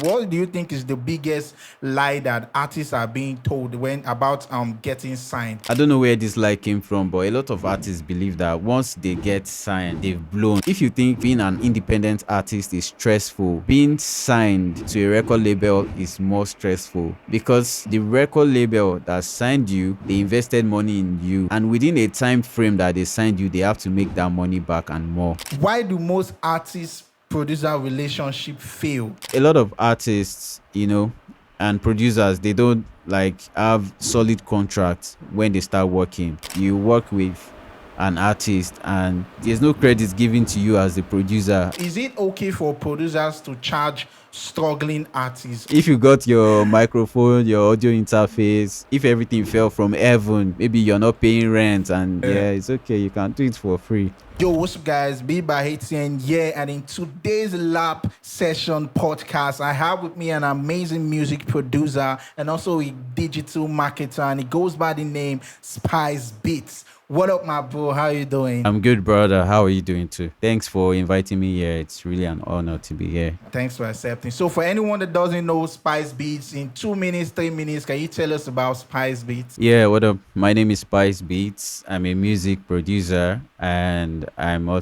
What do you think is the biggest lie that artists are being told when about getting signed? I don't know where this lie came from, but a lot of artists believe that once they get signed, they've blown. If you think being an independent artist is stressful, being signed to a record label is more stressful because the record label that signed you, they invested money in you, and within a time frame that they signed you, they have to make that money back and more. Why do most artists producer relationship fail? A lot of artists, and producers, they don't like have solid contracts when they start working. You work with an artist and there's no credit given to you as the producer. Is it okay for producers to charge struggling artists? If you got your microphone, your audio interface, if everything fell from heaven, maybe you're not paying rent, and yeah, it's okay, you can do it for free. Yo, what's up, guys? Be by Haitian, and in today's lab session podcast, I have with me an amazing music producer and also a digital marketer, and it goes by the name Spice Beats. What up, my bro? How you doing? I'm good, brother. How are you doing too? Thanks for inviting me here. It's really an honor to be here. Thanks for accepting. So for anyone that doesn't know Spice Beats, in 2 minutes, 3 minutes, can you tell us about Spice Beats? Yeah, what up? My name is Spice Beats. I'm a music producer and I'm a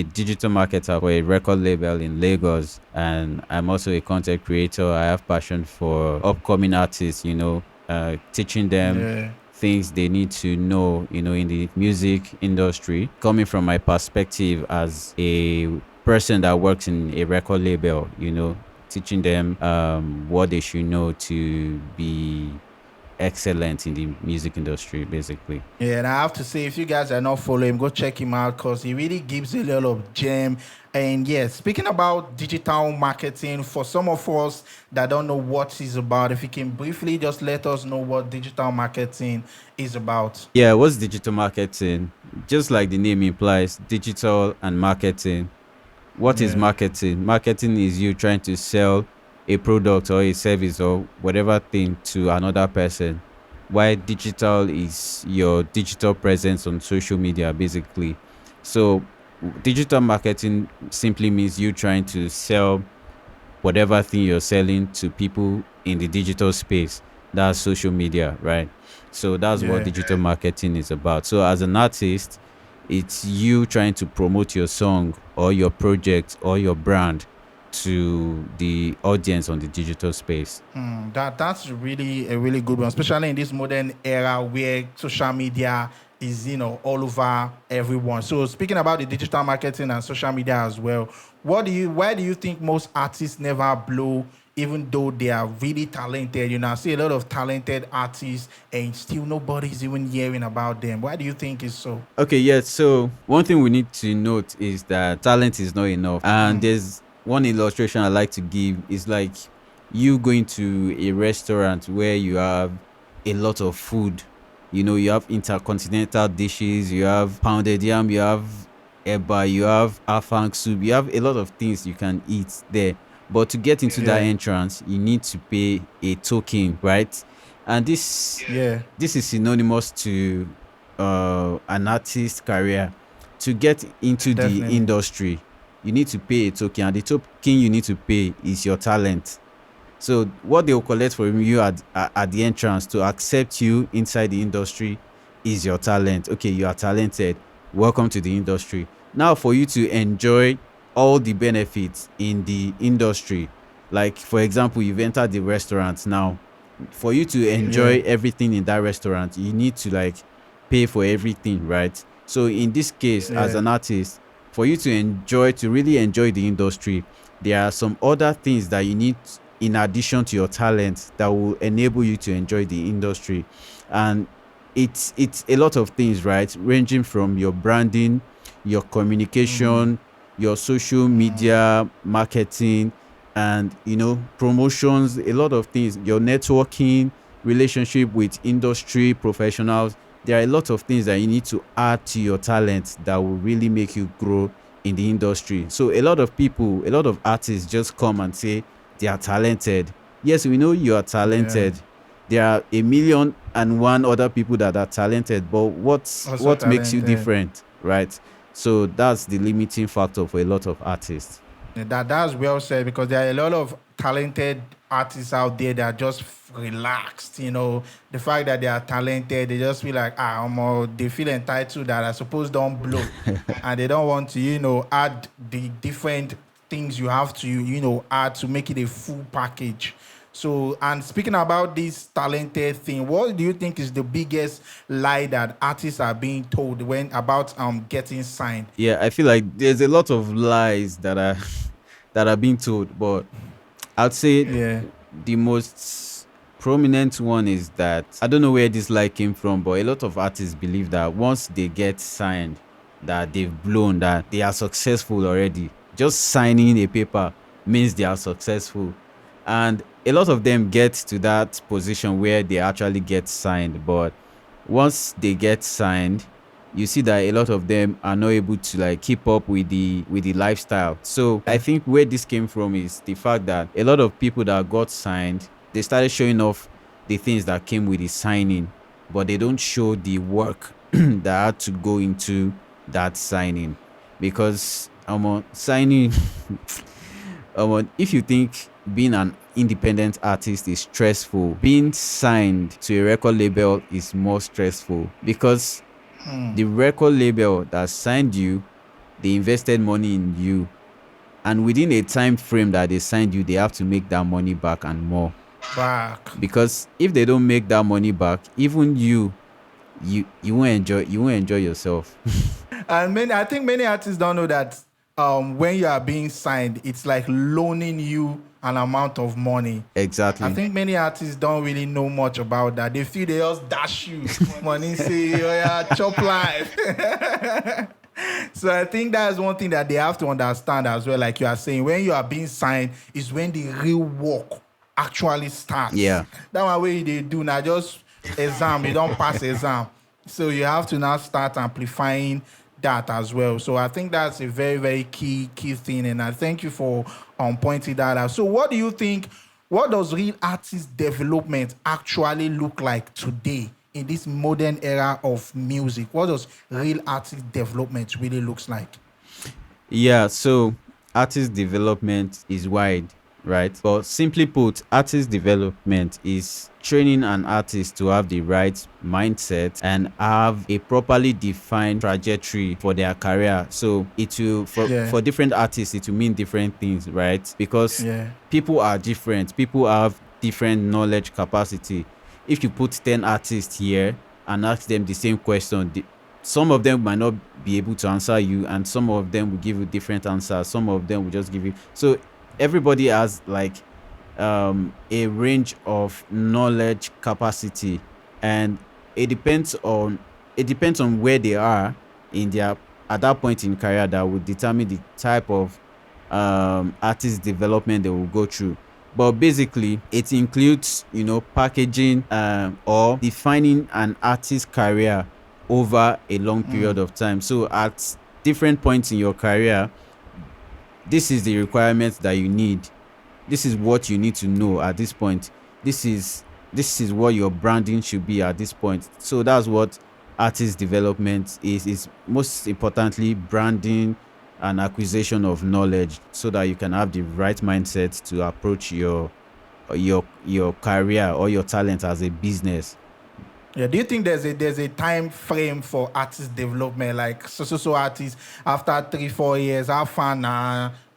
digital marketer for a record label in Lagos, and I'm also a content creator. I have passion for upcoming artists, teaching them things they need to know, in the music industry, coming from my perspective as a person that works in a record label, teaching them what they should know to be excellent in the music industry, basically. Yeah, and I have to say, if you guys are not following him, go check him out because he really gives a lot of gem. And yeah, speaking about digital marketing, for some of us that don't know what it's about, if you can briefly just let us know what digital marketing is about. Yeah, what's digital marketing? Just like the name implies, digital and marketing. What is marketing? Marketing is you trying to sell a product or a service or whatever thing to another person, while digital is your digital presence on social media, basically. So digital marketing simply means you trying to sell whatever thing you're selling to people in the digital space. That's social media, right? So that's what digital marketing is about. So as an artist, it's you trying to promote your song or your project or your brand to the audience on the digital space. That's really a really good one, especially in this modern era where social media is all over everyone. So speaking about the digital marketing and social media as well, why do you think most artists never blow, even though they are really talented? I see a lot of talented artists and still nobody's even hearing about them. Why do you think it's so? Okay, yeah. So one thing we need to note is that talent is not enough, and there's one illustration I like to give is like you going to a restaurant where you have a lot of food. You have intercontinental dishes, you have pounded yam, you have eba, you have afang soup, you have a lot of things you can eat there. But to get into that entrance, you need to pay a token, right? And this is synonymous to an artist career. To get into the industry, you need to pay a token, and the token you need to pay is your talent. So what they will collect from you at the entrance to accept you inside the industry is your talent. Okay, you are talented. Welcome to the industry. Now, for you to enjoy all the benefits in the industry, like for example, you've entered the restaurant now. For you to enjoy everything in that restaurant, you need to like pay for everything, right? So in this case, as an artist, for you to really enjoy the industry, there are some other things that you need in addition to your talent that will enable you to enjoy the industry. And it's a lot of things, right? Ranging from your branding, your communication, your social media marketing, and promotions, a lot of things, your networking, relationship with industry professionals. There are a lot of things that you need to add to your talent that will really make you grow in the industry. So a lot of artists just come and say they are talented. Yes, we know you are talented. There are 1,000,001 other people that are talented, but what makes you different, right? So that's the limiting factor for a lot of artists. That's well said because there are a lot of talented artists out there that are just relaxed. The fact that they are talented, they just feel like they feel entitled that I suppose don't blow, and they don't want to add the different things you have to add to make it a full package. So, and speaking about this talented thing, what do you think is the biggest lie that artists are being told when about getting signed? Yeah, I feel like there's a lot of lies that are that are being told, but I'd say Yeah. the most prominent one is that I don't know where this lie came from, but a lot of artists believe that once they get signed, that they've blown, that they are successful already. Just signing a paper means they are successful. And a lot of them get to that position where they actually get signed, but once they get signed, you see that a lot of them are not able to like keep up with the lifestyle. So I think where this came from is the fact that a lot of people that got signed, they started showing off the things that came with the signing, but they don't show the work that had to go into that signing. Because signing if you think being an independent artist is stressful, being signed to a record label is more stressful because the record label that signed you, they invested money in you, and within a time frame that they signed you, they have to make that money back and more. Back. Because if they don't make that money back, even you won't enjoy yourself. And I think many artists don't know that when you are being signed, it's like loaning you an amount of money. Exactly. I think many artists don't really know much about that. They feel they just dash you money, say, oh yeah, chop life. So I think that's one thing that they have to understand as well. Like you are saying, when you are being signed, is when the real work actually starts. Yeah. That one way they do now, just exam, you don't pass exam. So you have to now start amplifying that as well. So I think that's a very, very key thing. And I thank you for pointing that out. So what do you think, what does real artist development actually look like today in this modern era of music? What does real artist development really looks like? Yeah, so artist development is wide, right? But simply put, artist development is training an artist to have the right mindset and have a properly defined trajectory for their career. So it will for different artists it will mean different things, right? Because people are different. People have different knowledge capacity. If you put 10 artists here and ask them the same question, some of them might not be able to answer you, and some of them will give you different answers. Some of them will just give you. So everybody has like a range of knowledge capacity, and it depends on where they are in their at that point in career that will determine the type of artist development they will go through. But basically it includes packaging or defining an artist's career over a long period of time. So at different points in your career, this is the requirements that you need. This is what you need to know at this point. This is what your branding should be at this point. So that's what artist development is most importantly branding and acquisition of knowledge, so that you can have the right mindset to approach your career or your talent as a business. Yeah, do you think there's a time frame for artist development, like so artists after 3-4 years have fun,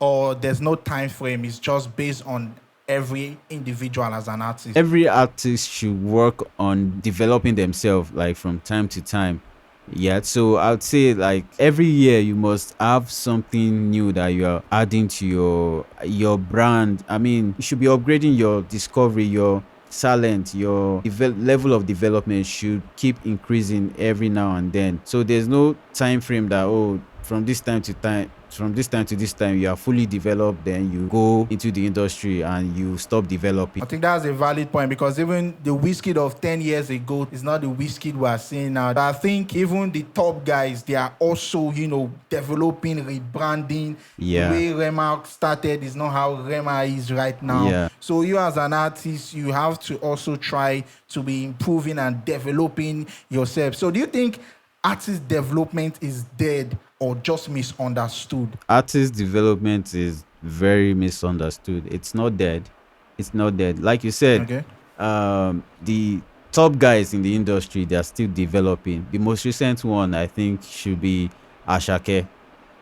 or there's no time frame? It's just based on every individual as an artist. Every artist should work on developing themselves like from time to time. Yeah, so I'd say like every year you must have something new that you are adding to your brand. I mean, you should be upgrading your discovery, your talent, your level of development should keep increasing every now and then. So there's no time frame that from this time to this time you are fully developed, then you go into the industry and you stop developing. I think that's a valid point, because even the Wizkid of 10 years ago is not the Wizkid we are seeing now. I think even the top guys, they are also, developing, rebranding. Yeah. The way Rema started is not how Rema is right now. Yeah. So you as an artist, you have to also try to be improving and developing yourself. So do you think artist development is dead or just misunderstood? Artist development is very misunderstood. It's not dead. It's not dead. Like you said, Okay. the top guys in the industry, they are still developing. The most recent one, I think, should be Ashake,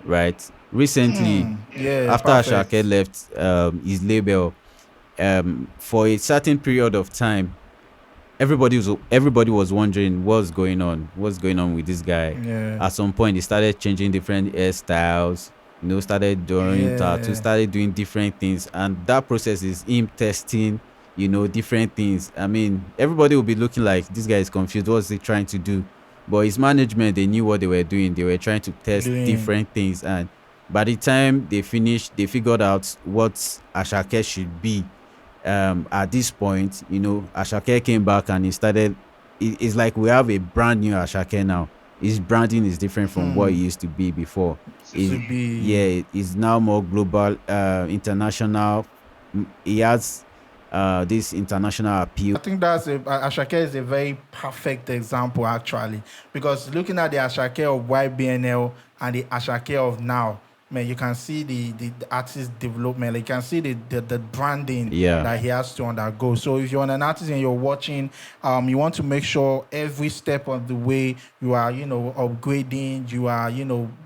right? Recently, Yeah, after Ashake perfect. left his label, for a certain period of time, everybody was wondering what's going on with this guy. Yeah. At some point he started changing different hairstyles, started doing tattoos, Yeah. started doing different things, and that process is him testing, different things. I mean, everybody will be looking like this guy is confused, what's he trying to do? But his management, they knew what they were doing. They were trying to test Doing. different things, and by the time they finished, they figured out what Ashake should be. At this point, Ashake came back and he started. It's like we have a brand new Ashake now. His branding is different from what it used to be before. To be. Yeah, it's now more global, international. He has this international appeal. I think that's Ashake is a very perfect example actually, because looking at the Ashake of YBNL and the Ashake of now, man, you can see the artist development. Like, you can see the branding Yeah. that he has to undergo. So if you're an artist and you're watching, you want to make sure every step of the way you are, upgrading, you are,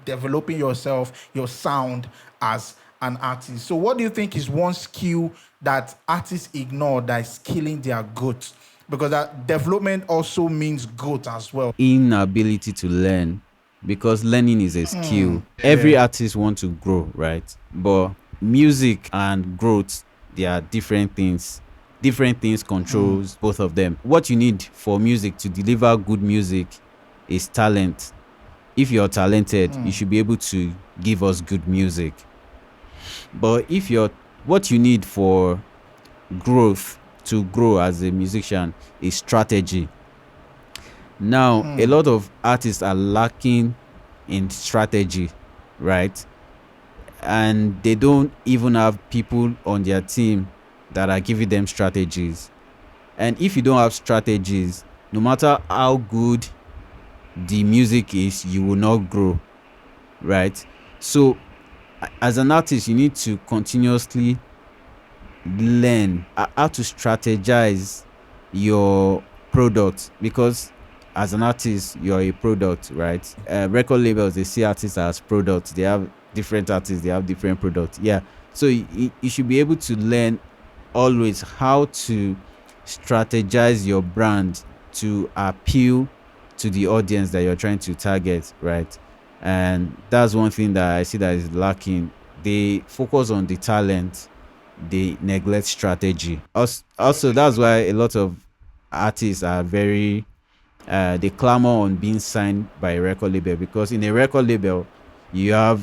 developing yourself, your sound as an artist. So what do you think is one skill that artists ignore that is killing their growth? Because that development also means growth as well. Inability to learn, because learning is a skill. Every Yeah. artist wants to grow, right? But music and growth, they are different things. Different things controls both of them. What you need for music to deliver good music is talent. If you're talented, you should be able to give us good music. But if you're what you need for growth, to grow as a musician, is strategy. Now, a lot of artists are lacking in strategy, right? And they don't even have people on their team that are giving them strategies. And if you don't have strategies, no matter how good the music is, you will not grow, right? So, as an artist, you need to continuously learn how to strategize your product, because as an artist you're a product, right? Record labels, they see artists as products. They have different artists, they have different products. Yeah, so you should be able to learn always how to strategize your brand to appeal to the audience that you're trying to target, right? And that's one thing that I see that is lacking. They focus on the talent, they neglect strategy. Also, that's why a lot of artists are very they clamor on being signed by a record label, because in a record label you have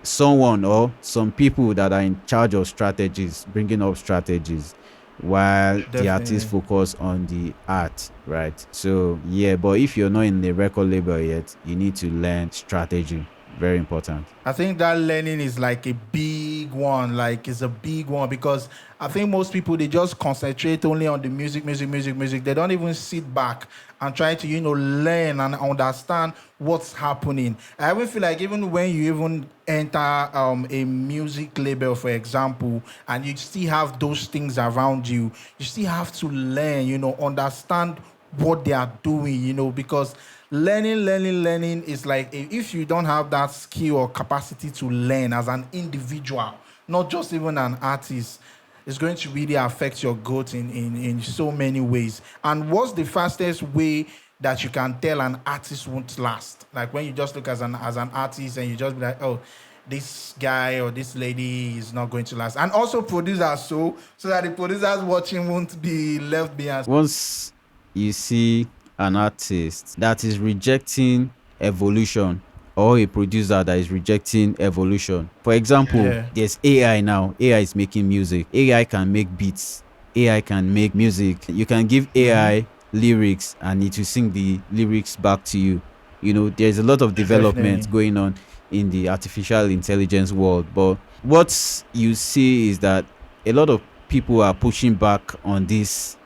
someone or some people that are in charge of strategies, bringing up strategies, while the artist Definitely. focus on the art, right? So yeah, but if you're not in the record label yet, you need to learn strategy. Very important. I think that learning is like a big one. Like, it's a big one because I think most people, they just concentrate only on the music, music, music, music. They don't even sit back and try to, learn and understand what's happening. I even feel like even when you even enter a music label, for example, and you still have those things around you, you still have to learn, understand what they are doing, because learning is like, if you don't have that skill or capacity to learn as an individual, not just even an artist, it's going to really affect your growth in so many ways. And what's the fastest way that you can tell an artist won't last? Like, when you just look as an artist and you just be like, oh, this guy or this lady is not going to last. And also producers, so that the producers watching won't be left behind. Once you see an artist that is rejecting evolution, or a producer that is rejecting evolution, for example, Yeah. there's AI now. AI is making music. AI can make beats. AI can make music. You can give AI lyrics and it will sing the lyrics back to you. There's a lot of development Definitely. going on in the artificial intelligence world. But what you see is that a lot of people are pushing back on this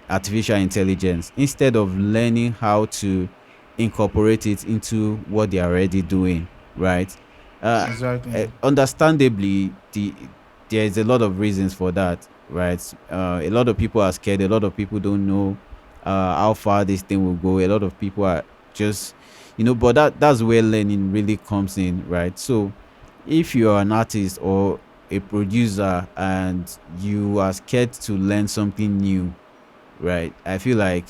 artificial intelligence instead of learning how to incorporate it into what they are already doing, right? uh, Exactly. understandably, there is a lot of reasons for that, right? A lot of people are scared. A lot of people don't know how far this thing will go. A lot of people are just, but that's where learning really comes in, right? So if you are an artist or a producer and you are scared to learn something new, right? I feel like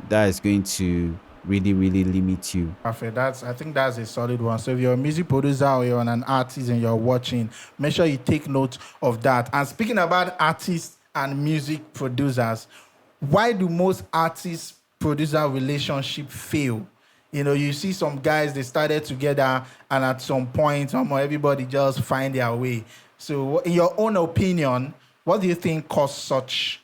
that is going to really, really limit you. Perfect. I think that's a solid one. So if you're a music producer or you're an artist and you're watching, make sure you take note of that. And speaking about artists and music producers, why do most artist producer relationship fail? You see some guys they started together and at some point, everybody just find their way. So in your own opinion, what do you think caused such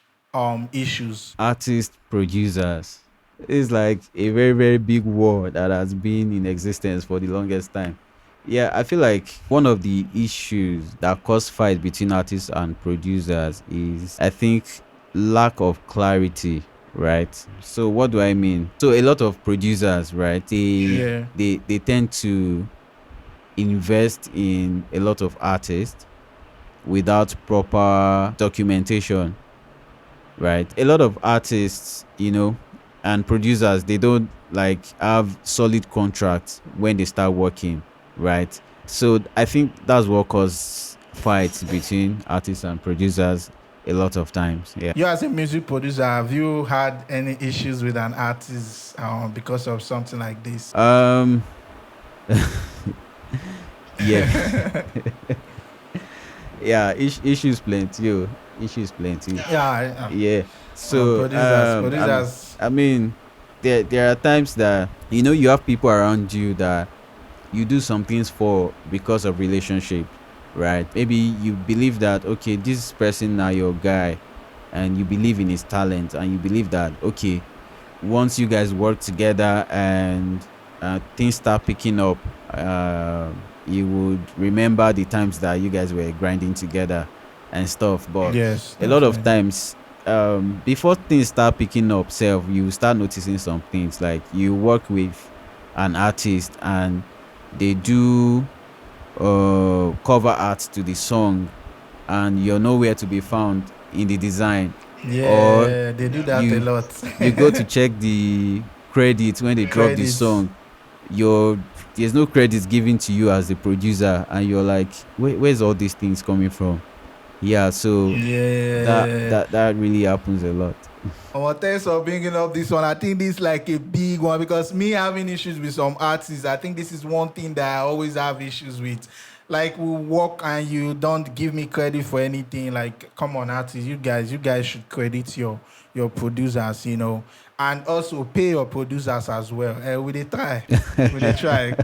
issues? Artists, producers. It's like a very, very big war that has been in existence for the longest time. Yeah, I feel like one of the issues that cause fight between artists and producers is, I think, lack of clarity, right? So what do I mean? So a lot of producers, right? They Yeah. they they tend to invest in a lot of artists without proper documentation, right? A lot of artists, and producers, they don't like have solid contracts when they start working, right? So I think that's what causes fights between artists and producers a lot of times. Yeah. You as a music producer, have you had any issues with an artist because of something like this? Um. Yeah. Yeah. Issues plenty. Issues plenty. Yeah, Yeah. So producers, producers. I mean, there are times that you have people around you that you do some things for because of relationship, right? Maybe you believe that, okay, this person now your guy, and you believe in his talent, and you believe that, okay, once you guys work together and things start picking up, you would remember the times that you guys were grinding together and stuff. But Yes, a lot of definitely. times, before things start picking up self, you start noticing some things. Like you work with an artist and they do cover art to the song, and you're nowhere to be found in the design. Or Yeah, they do that a you lot. you go to check the credits when they drop the Credits. song, your there's no credits given to you as the producer, and you're like, where's all these things coming from? Yeah, so that Yeah. that that really happens a lot. Thanks for bringing up this one. I think this is like a big one because me having issues with some artists, I think this is one thing that I always have issues with. Like we work and you don't give me credit for anything. Like, come on, artists, you guys should credit your producers, and also pay your producers as well. Will they try? Will they try?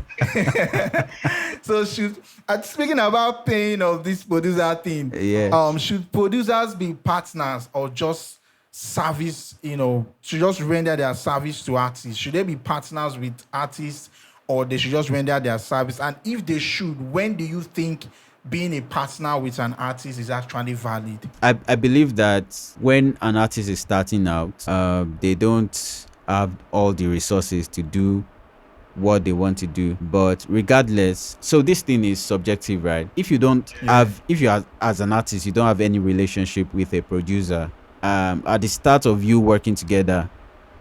So speaking about paying of this producer thing, Yeah. should producers be partners or just service, to just render their service to artists? Should they be partners with artists or they should just render their service? And if they should, when do you think being a partner with an artist is actually valid? I believe that when an artist is starting out, they don't have all the resources to do what they want to do. But regardless, so this thing is subjective, right? If you don't Yeah. have, if you are, as an artist, you don't have any relationship with a producer, at the start of you working together,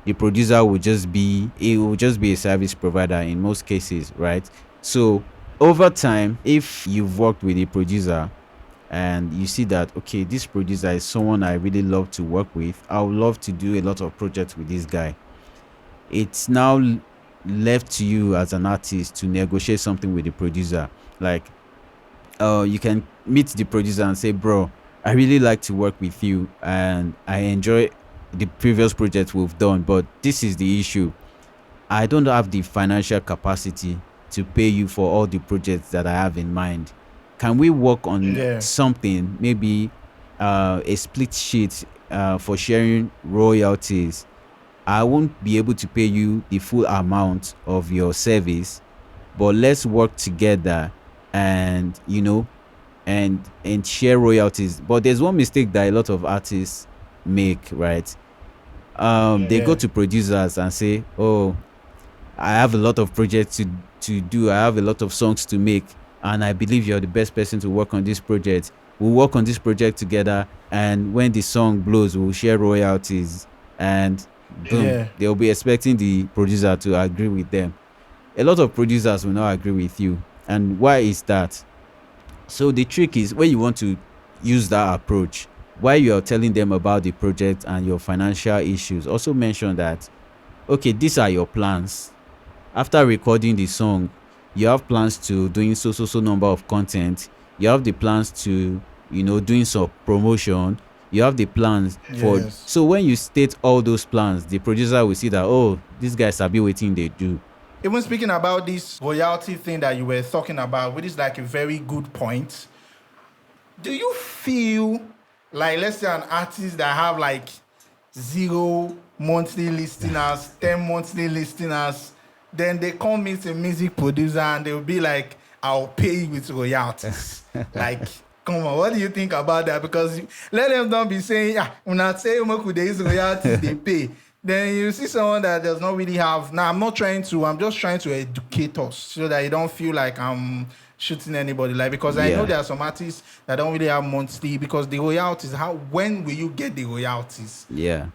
the producer will just be, it will just be a service provider in most cases, right? So over time, if you've worked with a producer and you see that, okay, this producer is someone I really love to work with, I would love to do a lot of projects with this guy, it's now left to you as an artist to negotiate something with the producer. Like, you can meet the producer and say, bro, I really like to work with you and I enjoy the previous project we've done, but this is the issue. I don't have the financial capacity to pay you for all the projects that I have in mind. Can we work on Yeah. something, maybe a split sheet for sharing royalties? I won't be able to pay you the full amount of your service, but let's work together and and share royalties. But there's one mistake that a lot of artists make, right? They go Yeah. to producers and say, oh, I have a lot of projects to do, I have a lot of songs to make, and I believe you're the best person to work on this project. We'll work on this project together, and when the song blows, we'll share royalties, and boom, Yeah. they'll be expecting the producer to agree with them. A lot of producers will not agree with you. And why is that? So the trick is, when you want to use that approach, while you're telling them about the project and your financial issues, also mention that, okay, these are your plans. After recording the song, you have plans to doing so number of content. You have the plans to, doing some promotion. You have the plans for. Yes. So when you state all those plans, the producer will see that, oh, these guys are be waiting they do. Even speaking about this royalty thing that you were talking about, which is like a very good point. Do you feel like, let's say, an artist that have like 0 monthly listeners, 10 monthly listeners, then they come meet a music producer and they'll be like, I'll pay you with royalties. Like, come on, what do you think about that? Because let them not be saying, when I say there is royalties, they pay. Then you see someone that does not really have. Now, I'm just trying to educate us so that you don't feel like I'm shooting anybody. Like, because I know there are some artists that don't really have monthly, because the royalties, when will you get the royalties? Yeah.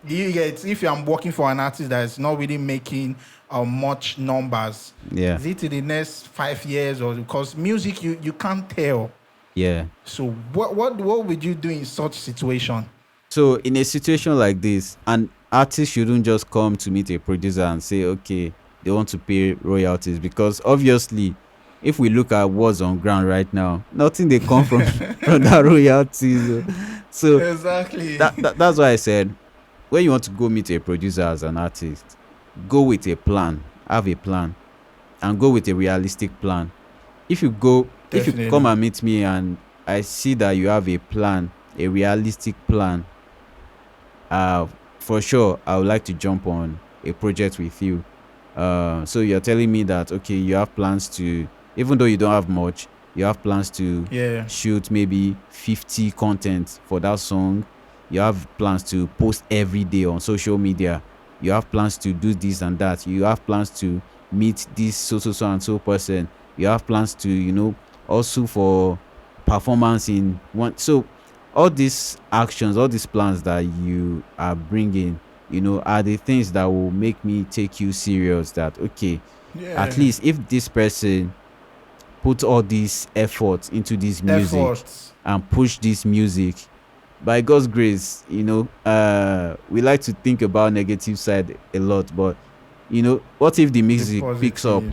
You get, if I'm working for an artist that is not really making much numbers, is it in the next 5 years? Or because music, you can't tell. Yeah. So what would you do in such situation? So in a situation like this, an artist shouldn't just come to meet a producer and say, okay, they want to pay royalties, because obviously, if we look at what's on ground right now, nothing they come from that royalties. So exactly. That's why I said, when you want to go meet a producer as an artist, go with a plan, have a plan, and go with a realistic plan. If you come and meet me and I see that you have a plan, a realistic plan, for sure, I would like to jump on a project with you. So you're telling me that, okay, you have plans to, even though you don't have much, you have plans to shoot maybe 50 content for that song. You have plans to post every day on social media. You have plans to do this and that. You have plans to meet this so and so person. You have plans to, also for performance in one. So all these actions, all these plans that you are bringing, are the things that will make me take you serious. That, okay, at least if this person put all this effort into this music and push this music, by God's grace, we like to think about negative side a lot, but what if the music picks up?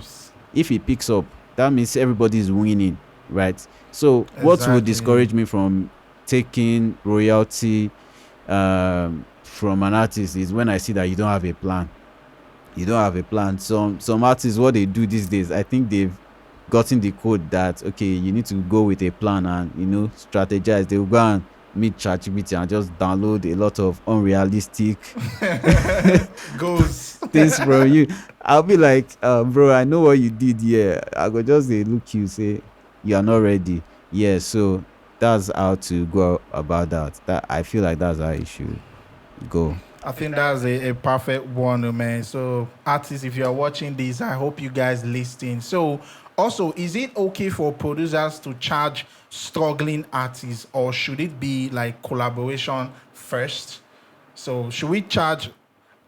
If it picks up, that means everybody is winning, right? So what will discourage me from taking royalty from an artist is when I see that you don't have a plan. You don't have a plan. Some artists, what they do these days, I think they've gotten the code that, okay, you need to go with a plan and strategize. They will go and meet ChatGPT and just download a lot of unrealistic goals things from you. I'll be like, bro, I know what you did here. I go just look you, say you are not ready. Yeah, so that's how to go about that. That I feel like that's how you should go. I think that's a perfect one, man. So artists, if you are watching this, I hope you guys listen. So also, is it okay for producers to charge struggling artists, or should it be like collaboration first? So should we charge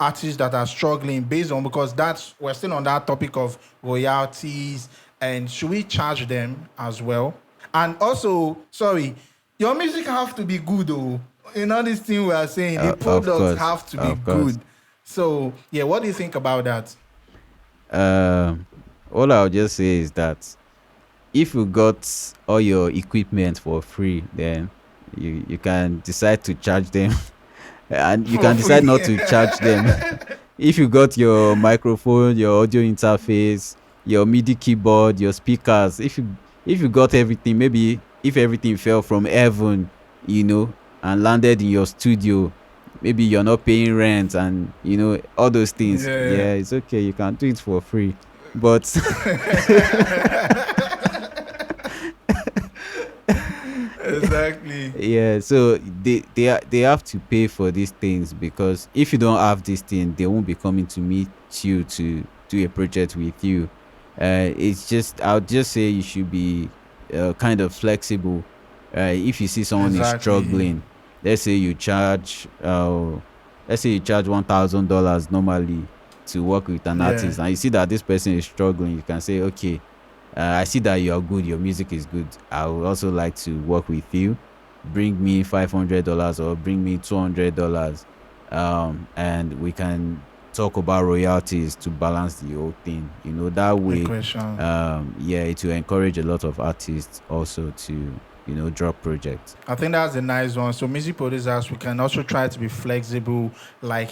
artists that are struggling based on, because we're still on that topic of royalties, and should we charge them as well? And also, sorry, your music have to be good though. All this thing we are saying, the products have to be good. So yeah, what do you think about that? All I'll just say is that if you got all your equipment for free, then you can decide to charge them and you can decide not to charge them. If you got your microphone, your audio interface, your MIDI keyboard, your speakers, if you got everything, maybe if everything fell from heaven, and landed in your studio, maybe you're not paying rent and all those things, yeah, it's okay, you can do it for free. But exactly. Yeah, so they have to pay for these things, because if you don't have this thing, they won't be coming to meet you to do a project with you. It's just, I'll just say you should be kind of flexible. If you see someone is Exactly. struggling, let's say you charge $1,000 normally to work with an Yeah. artist, and you see that this person is struggling, you can say, okay, I see that you are good, your music is good. I would also like to work with you. Bring me $500 or bring me $200, and we can talk about royalties to balance the whole thing. That A way, question. yeah, it will encourage a lot of artists also to drop projects. I think that's a nice one. So music producers, we can also try to be flexible, like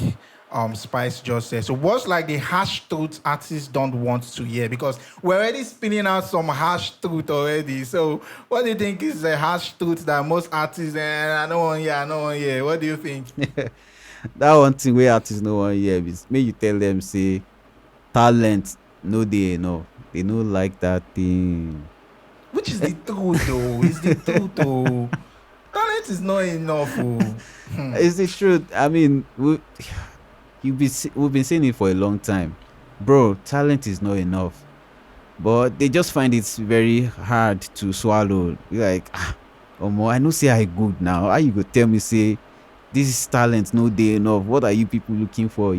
Spice just said. So what's like the harsh truth artists don't want to hear? Because we're already spinning out some harsh truth already. So what do you think is the harsh truth that most artists I don't want to hear, I don't want to hear. What do you think? That one thing where artists no one hear is make you tell them say talent no dey enough. They no like that thing. Which is the truth though? Is the truth though? Talent is not enough. Oh. It's the truth. I mean, we've been saying it for a long time, bro. Talent is not enough, but they just find it very hard to swallow. Like, omo, I know say I good now. How you go tell me say this is talent no dey enough? What are you people looking for?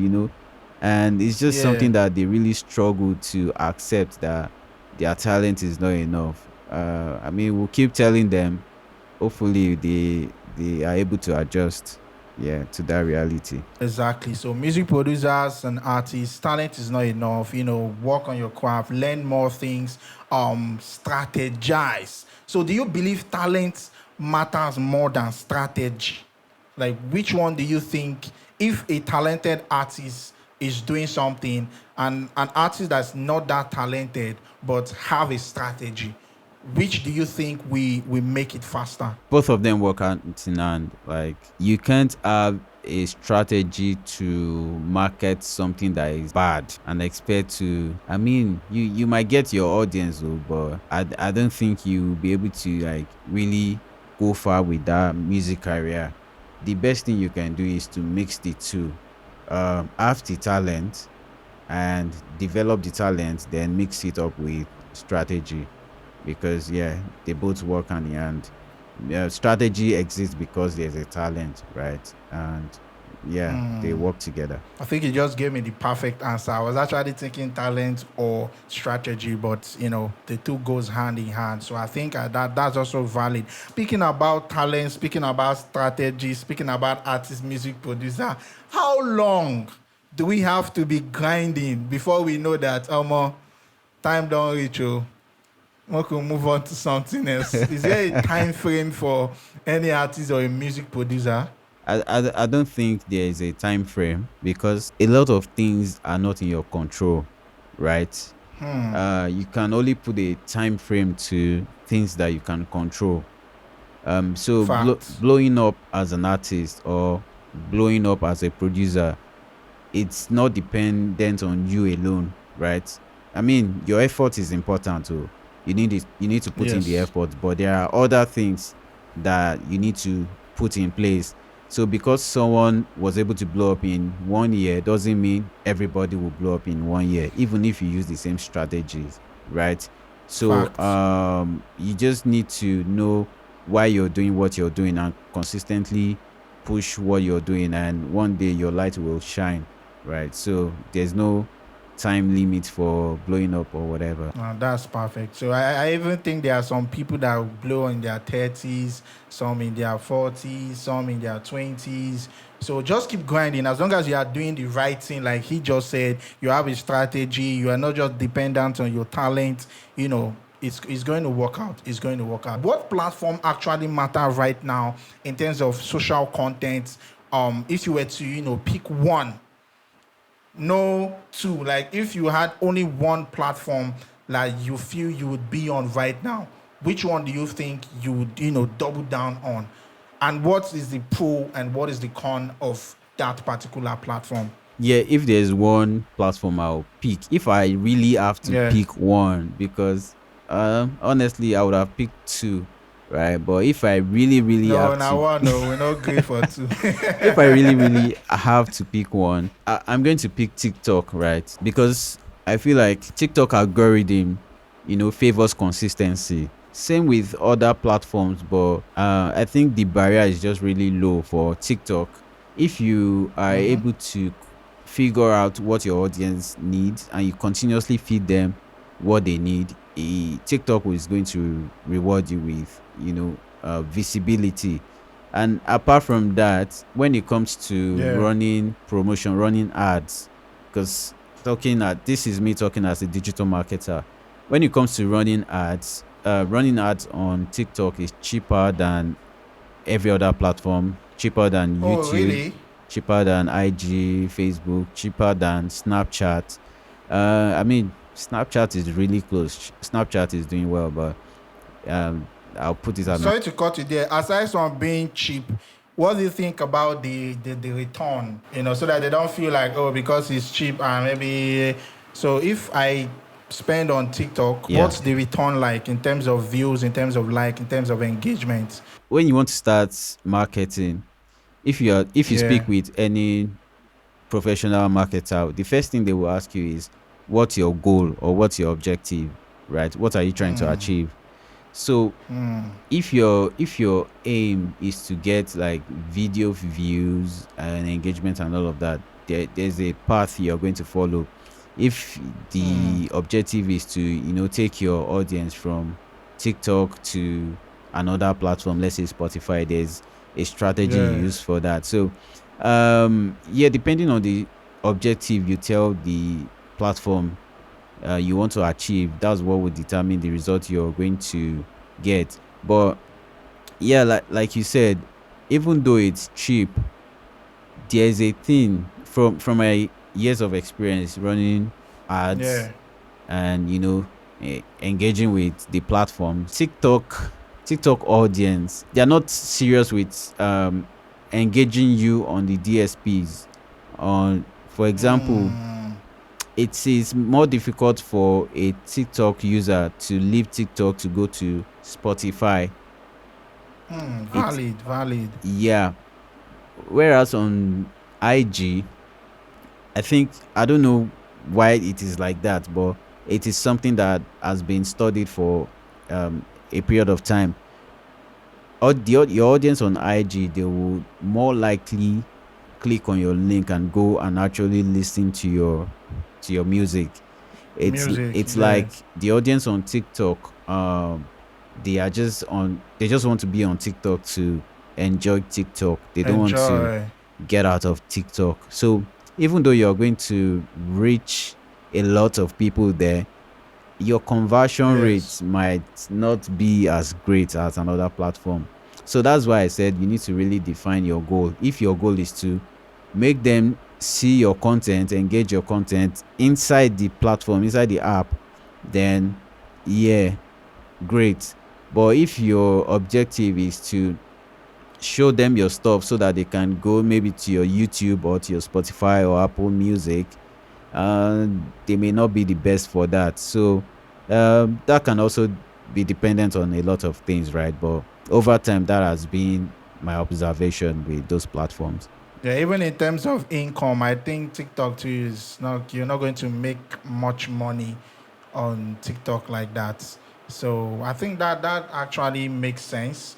And it's just Yeah. something that they really struggle to accept, that their talent is not enough. I mean, we'll keep telling them. Hopefully, they are able to adjust, yeah, to that reality. Exactly. So music producers and artists, talent is not enough. Work on your craft, learn more things, strategize. So do you believe talent matters more than strategy? Like which one do you think if a talented artist is doing something and an artist that's not that talented but have a strategy, which do you think we make it faster? Both of them work hand in hand. Like, you can't have a strategy to market something that is bad and expect to, I mean, you might get your audience though, but I don't think you'll be able to like really go far with that music career. The best thing you can do is to mix the two. Have the talent and develop the talent, then mix it up with strategy, because yeah, they both work hand in hand. Strategy exists because there's a talent, right? And yeah, they work together. I think you just gave me the perfect answer. I was actually thinking talent or strategy, but the two goes hand in hand. So I think that's also valid. Speaking about talent, speaking about strategy, speaking about artist, music producer, how long do we have to be grinding before we know that time don't reach? Oh, we can move on to something else. Is there a time frame for any artist or a music producer? I don't think there is a time frame, because a lot of things are not in your control, right? You can only put a time frame to things that you can control. So Fact. blowing up as an artist or blowing up as a producer, it's not dependent on you alone, right? I mean, your effort is important too. You need to put in the Yes. effort, but there are other things that you need to put in place. So because someone was able to blow up in 1 year doesn't mean everybody will blow up in 1 year, even if you use the same strategies, right? So Fact. you just need to know why you're doing what you're doing and consistently push what you're doing, and one day your light will shine, right? So there's no time limit for blowing up or whatever. That's perfect. So I even think there are some people that blow in their 30s, some in their 40s, some in their 20s. So just keep grinding. As long as you are doing the right thing, like he just said, you have a strategy. You are not just dependent on your talent. It's going to work out. It's going to work out. What platform actually matter right now in terms of social content? If you were to pick one, no two, like if you had only one platform like you feel you would be on right now, which one do you think you would double down on, and what is the pro and what is the con of that particular platform? Yeah, if there's one platform I'll pick, if I really have to Yeah. pick one, because honestly I would have picked two, right? But if I really No, have now to, one. No, we're not great for two. if I really have to pick one, I'm going to pick TikTok, right? Because I feel like TikTok algorithm, favors consistency. Same with other platforms, but I think the barrier is just really low for TikTok. If you are Mm-hmm. able to figure out what your audience needs and you continuously feed them what they need, TikTok is going to reward you with, visibility. And apart from that, when it comes to Yeah. running promotion, running ads, because this is me talking as a digital marketer. When it comes to running ads on TikTok is cheaper than every other platform, cheaper than Oh, YouTube, really? cheaper than IG, Facebook, cheaper than Snapchat. I mean, Snapchat is really close. Snapchat is doing well, but I'll put it at Sorry to cut you there. Aside from being cheap, what do you think about the return? So that they don't feel like, oh, because it's cheap and maybe. So if I spend on TikTok, yeah. what's the return like in terms of views, in terms of like, in terms of engagement? When you want to start marketing, if you Yeah. speak with any professional marketer, the first thing they will ask you is what's your goal or what's your objective, right? What are you trying to achieve? So if your aim is to get like video views and engagement and all of that, there's a path you're going to follow. If the objective is to take your audience from TikTok to another platform, let's say Spotify, there's a strategy you Yeah. use for that. So yeah, depending on the objective you tell the platform you want to achieve, that's what will determine the result you're going to get. But yeah, like you said, even though it's cheap, there's a thing from my years of experience running ads Yeah. and engaging with the platform. TikTok audience, they're not serious with engaging you on the DSPs. On For example, it is more difficult for a TikTok user to leave TikTok to go to Spotify. It's Valid, valid. Yeah. Whereas on IG, I don't know why it is like that, but it is something that has been studied for a period of time. Your audience on IG, they will more likely click on your link and go and actually listen to your music. it's Music, it's yeah. like the audience on TikTok, they just want to be on TikTok to enjoy TikTok. They don't want to Enjoy. get out of TikTok. So even though you're going to reach a lot of people there, your conversion Yes. rates might not be as great as another platform. So that's why I said you need to really define your goal. If your goal is to make them see your content, engage your content inside the platform, inside the app, then yeah, great. But if your objective is to show them your stuff so that they can go maybe to your YouTube or to your Spotify or Apple Music, uh, they may not be the best for that. So that can also be dependent on a lot of things, right? But over time, that has been my observation with those platforms. Yeah, even in terms of income, I think TikTok too is not, you're not going to make much money on TikTok like that. So I think that actually makes sense.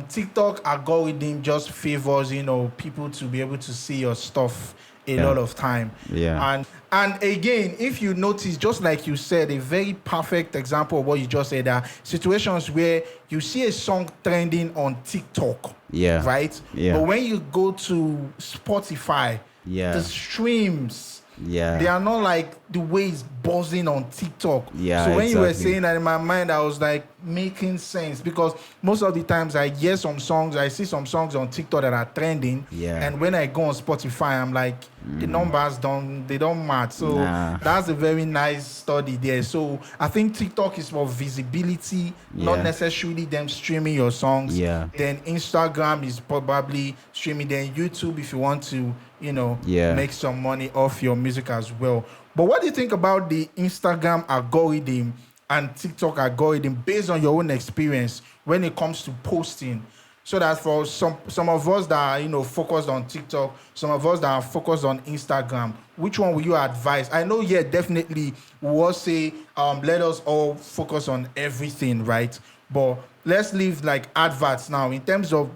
TikTok algorithm just favors, people to be able to see your stuff a Yeah, lot of time. yeah, And again, if you notice, just like you said, a very perfect example of what you just said, are situations where you see a song trending on TikTok, yeah, right? But yeah, when you go to Spotify, the yeah, streams, they yeah, are not like the way it's buzzing on TikTok. yeah, So when you were exactly. saying that, in my mind, I was like making sense, because most of the times I hear some songs, I see some songs on TikTok that are trending, Yeah, and when I go on Spotify, I'm like, the numbers don't match. So nah, that's a very nice study there. So I think TikTok is for visibility, not yeah, necessarily them streaming your songs. yeah, Then Instagram is probably streaming. Then YouTube, if you want to, yeah. make some money off your music as well. But what do you think about the Instagram algorithm and TikTok algorithm based on your own experience when it comes to posting? so that for some of us that are focused on TikTok, some of us that are focused on Instagram, which one will you advise? I know, yeah, definitely we will say let us all focus on everything, right? But let's leave like adverts now in terms of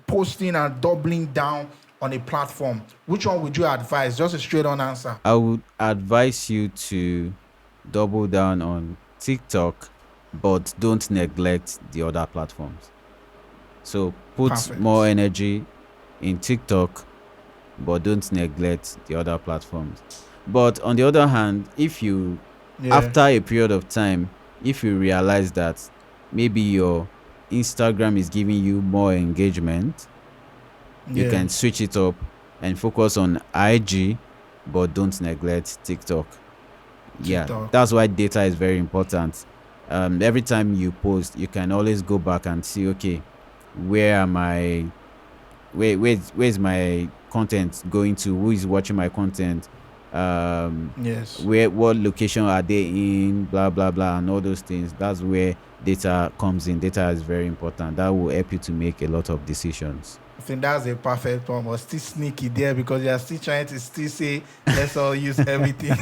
posting and doubling down on a platform. Which one would you advise? Just a straight on answer. I would advise you to double down on TikTok, but don't neglect the other platforms. So put more Perfect. energy in TikTok, but don't neglect the other platforms. But on the other hand, if you, Yeah. after a period of time, if you realize that maybe your Instagram is giving you more engagement, you Yeah. can switch it up and focus on IG, but don't neglect TikTok. Yeah, TikTok. that's why data is very important. Every time you post, you can always go back and see, okay, where am I? Where's my content going to? Who is watching my content? Yes. What location are they in? Blah blah blah, and all those things. That's where data comes in. Data is very important. That will help you to make a lot of decisions. I think that's a perfect one, but still sneaky there because you are still trying to still say let's all use everything.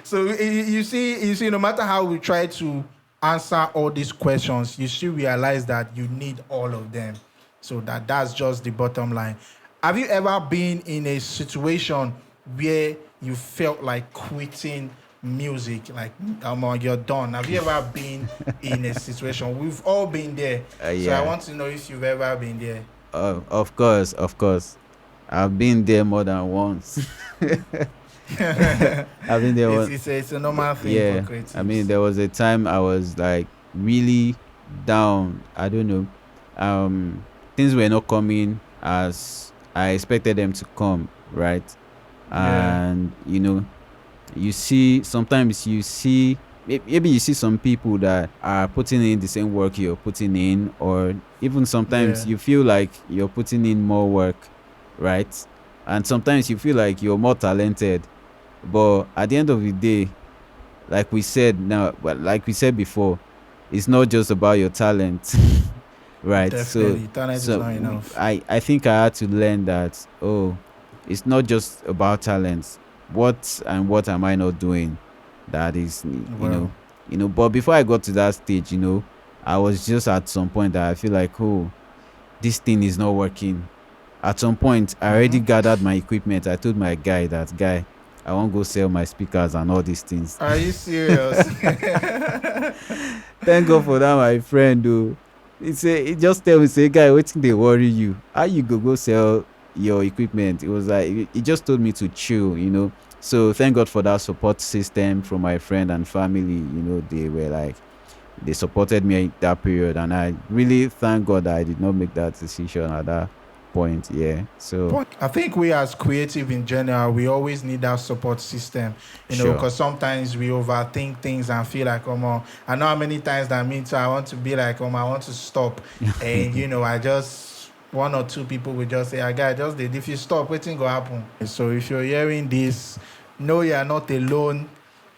So you see, no matter how we try to answer all these questions, you still realize that you need all of them. So that's just the bottom line. Have you ever been in a situation where you felt like quitting music, like you're done? Have you ever been in a situation? We've all been there. So I Yeah. want to know if you've ever been there. Of course, of course. I've been there more than once. I've been there. It's a normal thing for Yeah, I mean, creatives. there was a time I was like really down. I don't know. Um, Things were not coming as I expected them to come, right? Yeah, And you see, sometimes you see, maybe you see some people that are putting in the same work you're putting in, or even sometimes yeah. you feel like you're putting in more work, right? And sometimes you feel like you're more talented, but at the end of the day, like we said now, but like we said before, it's not just about your talent. Right? So Definitely. Talent is so not enough. I think I had to learn that, oh, it's not just about talent. What am I not doing that is, Well, but before I got to that stage, I was just at some point that I feel like, oh, this thing is not working. At some point, I already hmm gathered my equipment. I told my guy that, guy, I want to go sell my speakers and all these things. are you serious? Thank God for that, my friend. Though he just tell me, say, guy, wetin dey worry you? How you go sell your equipment? It was like he just told me to chill. So thank God for that support system from my friend and family. They were like, they supported me in that period, and I really thank God that I did not make that decision at that point. Yeah. So I think we as creative in general, we always need that support system, sure. because sometimes we overthink things and feel like, I know how many times that means I want to be like, I want to stop. And, I just, one or two people will just say, I got just did. If you stop, what's going to happen? So if you're hearing this, know you're not alone.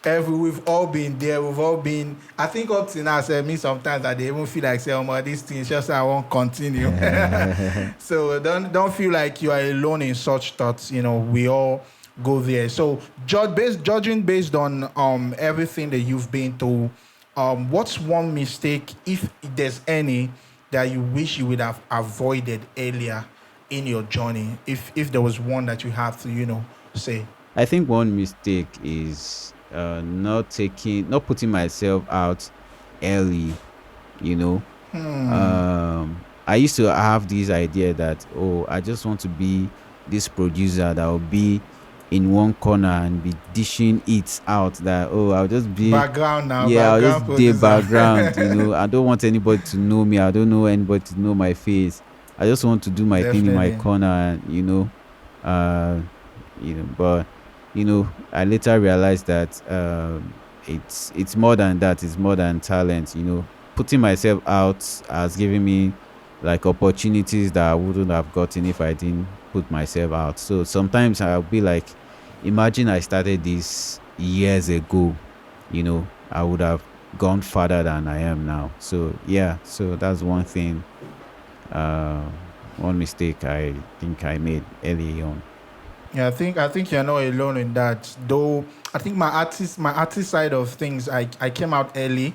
We've all been there. We've all been. I think up to now, say me sometimes that they even feel like say, these things just I won't continue. So don't feel like you are alone in such thoughts. We all go there. So judging based on everything that you've been through, what's one mistake, if there's any, that you wish you would have avoided earlier in your journey, if there was one that you have to say. I think one mistake is not putting myself out early. You know, Hmm. I used to have this idea that, oh, I just want to be this producer that will be in one corner and be dishing it out. That, oh, I'll just be, Background now, yeah, I'll background just be a producer. background. I don't want anybody to know me. I don't know anybody to know my face. I just want to do my thing in my Definitely. corner, uh, but I later realized that it's more than that. It's more than talent. Putting myself out has given me like opportunities that I wouldn't have gotten if I didn't put myself out. So sometimes I'll be like, imagine I started this years ago. I would have gone farther than I am now. So yeah, so that's one thing, uh, one mistake I think I made early on. Yeah, I think you're not alone in that. Though I think my artist side of things, I came out early,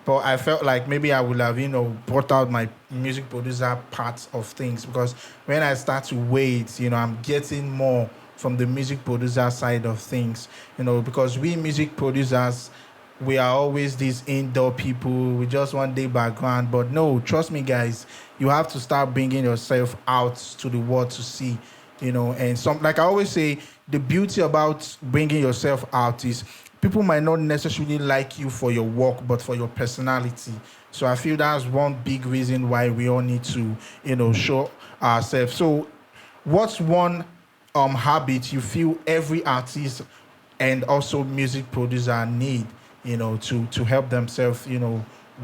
but I felt like maybe I would have, brought out my music producer part of things, because when I start to wait, I'm getting more from the music producer side of things, because we music producers, we are always these indoor people. We just want day background, but no, trust me, guys, you have to start bringing yourself out to the world to see, and some, like I always say, the beauty about bringing yourself out is people might not necessarily like you for your work, but for your personality. So I feel that's one big reason why we all need to, show ourselves. So what's one habit you feel every artist and also music producer need, to help themselves,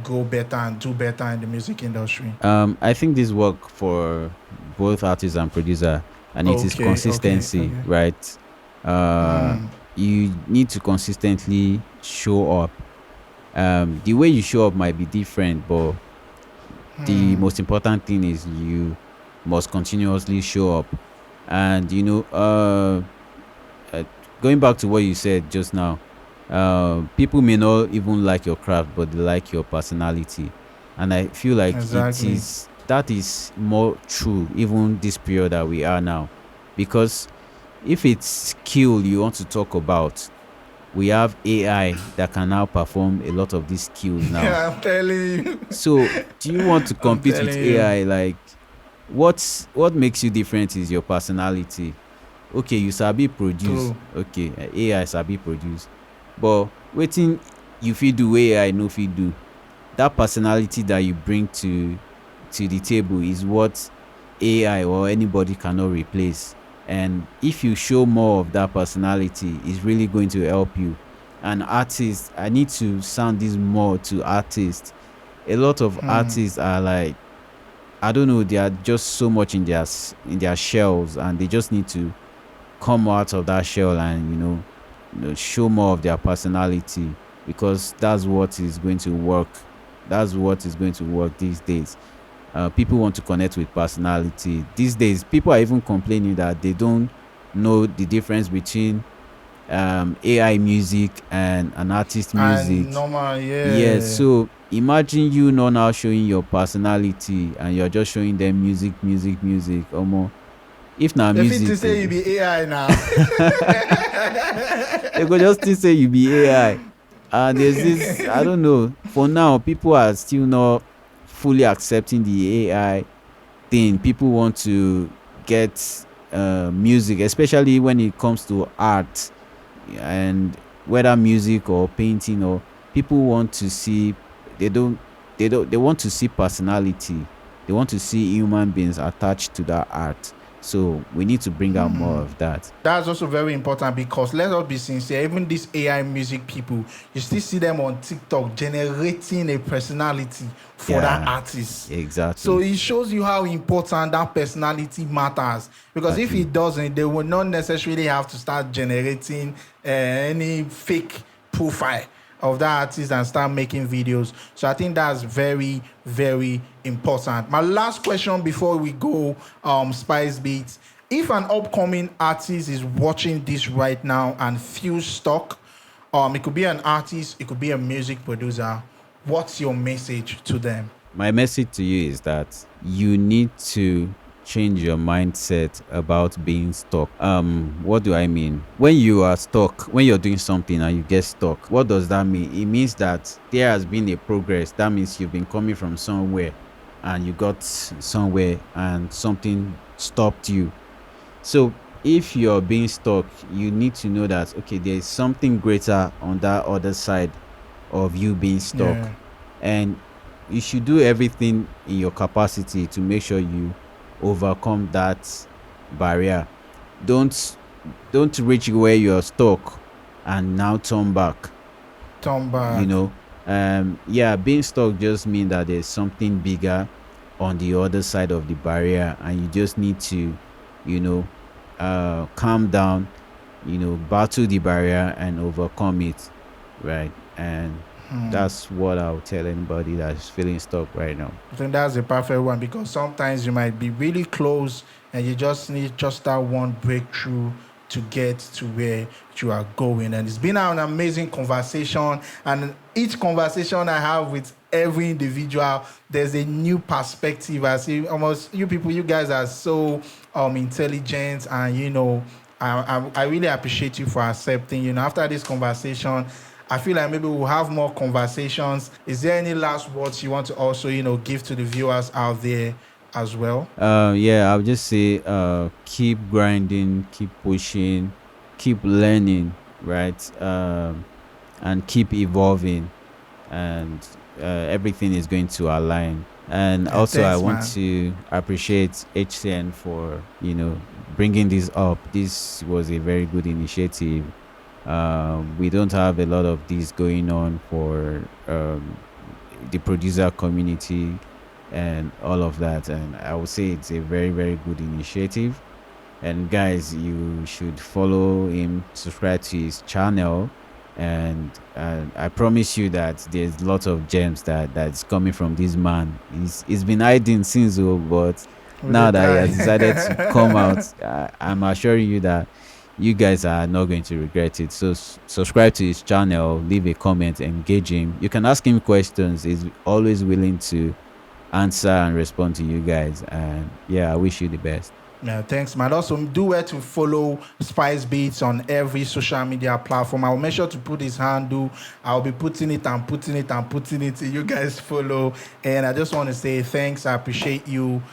go better and do better in the music industry? I think this work for both artist and producer, and it is Okay, okay, consistency, okay. right? Uh, you need to consistently show up. The way you show up might be different, but the most important thing is you must continuously show up. And uh, going back to what you said just now, people may not even like your craft, but they like your personality. And I feel like it Exactly. is that is more true even this period that we are now, because if it's skill you want to talk about, we have AI that can now perform a lot of these skills now. Yeah, I'm telling you. So do you want to I'm compete with telling you. AI? Like, what makes you different is your personality. Okay, you sabi produce. True. Okay, AI sabi produce, but wetin you fit do wey AI no fit do? That personality that you bring to the table is what AI or anybody cannot replace. And if you show more of that personality, it's really going to help you. And artists, I need to sound this more to artists. A lot of artists are like, I don't know, they are just so much in in their shells, and they just need to come out of that shell and show more of their personality, because that's what is going to work. That's what is going to work these days. People want to connect with personality these days. People are even complaining that they don't know the difference between AI music and an artist music. And normal, Yes, yeah. so imagine you not now showing your personality and you're just showing them music, music, music. Omo, if na If it music, to say you be AI now. they go just still say you be AI. And there's this, I don't know. For now, people are still not fully accepting the AI thing. People want to get music, especially when it comes to art, and whether music or painting, or people want to see, they don't they want to see personality. They want to see human beings attached to that art. So we need to bring out more of that. That's also very important, because let us be sincere, even these AI music people, you still see them on TikTok generating a personality for that Yeah, artist. So exactly. it shows you how important that personality matters. Because if Agree. it doesn't, they will not necessarily have to start generating any fake profile of that artist and start making videos. So I think that's very, very important. My last question before we go, Spice Beats. If an upcoming artist is watching this right now and feels stuck, it could be an artist, it could be a music producer. What's your message to them? My message to you is that you need to change your mindset about being stuck. What do I mean? When you are stuck, when you're doing something and you get stuck, what does that mean? It means that there has been a progress. That means you've been coming from somewhere and you got somewhere and something stopped you. So if you're being stuck, you need to know that okay, there's something greater on that other side of you being stuck. Yeah. And you should do everything in your capacity to make sure you overcome that barrier. Don't don't reach where you're stuck and now turn back. Turn You back. know, yeah, being stuck just means that there's something bigger on the other side of the barrier, and you just need to, you know, calm down, battle the barrier and overcome it, right? And That's what I'll tell anybody that's feeling stuck right now. I think that's the perfect one because sometimes you might be really close and you just need just that one breakthrough to get to where you are going. And it's been an amazing conversation. And each conversation I have with every individual, there's a new perspective. I see almost you people, you guys are so intelligent, and I really appreciate you for accepting. After this conversation, I feel like maybe we'll have more conversations. Is there any last words you want to also, give to the viewers out there as well? Yeah, I'll just say keep grinding, keep pushing, keep learning, right? And keep evolving, and everything is going to align. And Yeah, also, I thanks, want man. to appreciate HCN for bringing this up. This was a very good initiative. We don't have a lot of this going on for the producer community and all of that, and I would say it's a very very good initiative. And guys, you should follow him, subscribe to his channel, and I promise you that there's lots of gems that's coming from this man. He's been hiding since, but With the now that he has decided to come time. out, I'm assuring you that you guys are not going to regret it. So subscribe to his channel, leave a comment, engage him. You can ask him questions. He's always willing to answer and respond to you guys. And yeah, I wish you the best. Yeah, thanks, man. Also, do well to follow Spice Beats on every social media platform. I'll make sure to put his handle. I'll be putting it and putting it and putting it. You guys follow. And I just want to say thanks. I appreciate you.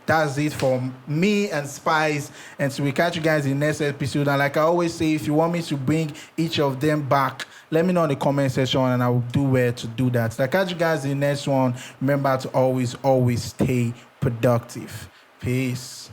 That's it from me and Spice. And so we catch you guys in the next episode. And like I always say, if you want me to bring each of them back, let me know in the comment section and I will do well to do that. So I catch you guys in the next one. Remember to always, always stay productive. Peace.